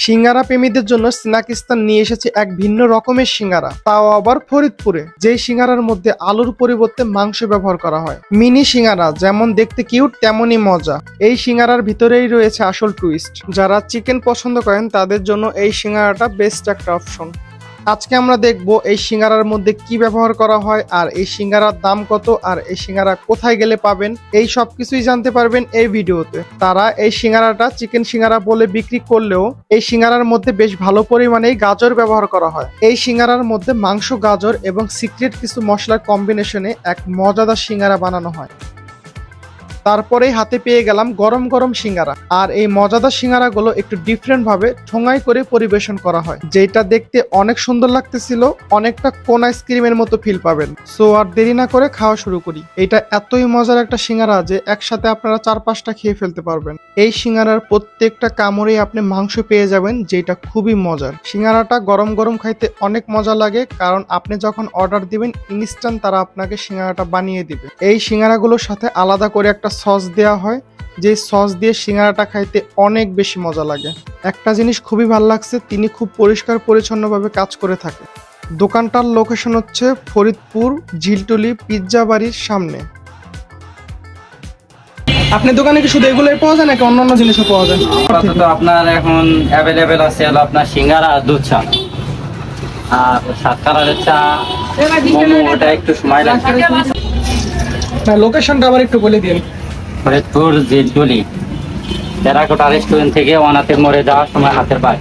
সিঙ্গারা প্রেমীদের জন্য স্ন্যাকিস্তান নিয়ে এসেছে এক ভিন্ন রকমের সিঙ্গারা, তাও আবার ফরিদপুরে। যেই সিঙ্গারার মধ্যে আলুর পরিবর্তে মাংস ব্যবহার করা হয়। মিনি সিঙ্গারা যেমন দেখতে কিউট তেমনই মজা। এই সিঙ্গারার ভিতরেই রয়েছে আসল টুইস্ট। যারা চিকেন পছন্দ করেন তাদের জন্য এই সিঙ্গারাটা বেস্ট একটা অপশন। আজকে আমরা দেখব এই সিঙ্গারার মধ্যে কি ব্যবহার করা হয়, আর এই সিঙ্গারার দাম কত, আর এই সিঙ্গারা কোথায় গেলে পাবেন, এই সব কিছুই জানতে পারবেন এই ভিডিওতে। তারা এই সিঙ্গারাটা চিকেন সিঙ্গারা বলে বিক্রি করলেও এই সিঙ্গারার মধ্যে বেশ ভালো পরিমাণেই গাজর ব্যবহার করা হয়। এই সিঙ্গারার মধ্যে মাংস, গাজর এবং সিক্রেট কিছু মশলার কম্বিনেশনে এক মজাদার সিঙ্গারা বানানো হয়। তারপরেই হাতে পেয়ে গেলাম গরম গরম সিঙ্গারা। আর এই মজাদার সিঙ্গারাগুলো একটু ডিফারেন্ট ভাবে ঠোঙাই করে পরিবেশন করা হয়, যেটা দেখতে অনেক সুন্দর লাগতেছিল। অনেকটা কোন আইসক্রিমের মতো ফিল পাবেন। সো আর দেরি না করে খাওয়া শুরু করি। এটা এতই মজার একটা সিঙ্গারা যে একসাথে আপনারা 4-5টা খেয়ে ফেলতে পারবেন। এই সিঙ্গারার প্রত্যেকটা কামড়েই আপনি মাংস পেয়ে যাবেন, যেটা খুবই মজার। সিঙ্গারাটা গরম গরম খাইতে অনেক মজা লাগে, কারণ আপনি যখন অর্ডার দিবেন ইনস্ট্যান্ট তারা আপনাকে সিঙ্গারাটা বানিয়ে দিবে। এই সিঙ্গারাগুলোর সাথে আলাদা করে একটা সস দেওয়া হয়, যে সস দিয়ে সিঙ্গারাটা খাইতে অনেক বেশি মজা লাগে। একটা জিনিস খুবই ভালো লাগছে, তিনি খুব পরিষ্কার পরিচ্ছন্নভাবে কাজ করে থাকে। দোকানটার লোকেশন হচ্ছে ফরিদপুর ঝিলটুলি পিৎজা বাড়ির সামনে। আপনার দোকানে কি শুধু এগুলোই পাওয়া যায় নাকি অন্যান্য জিনিসও পাওয়া যায়? আপাতত আপনার এখন অ্যাভেলেবেল আছে হলো আপনার সিঙ্গারা আর দুধ চা, আর সাত কালারের চা, মোমো, ওটা একটু সময় লাগবে। লোকেশনটা আবার একটু বলে দিন। ফরিদপুর ঝিলটুলি টেরাকোটা রেস্টুরেন্ট থেকে ওয়ানাতের মোড়ে যাওয়ার সময় হাতের বাড়ি।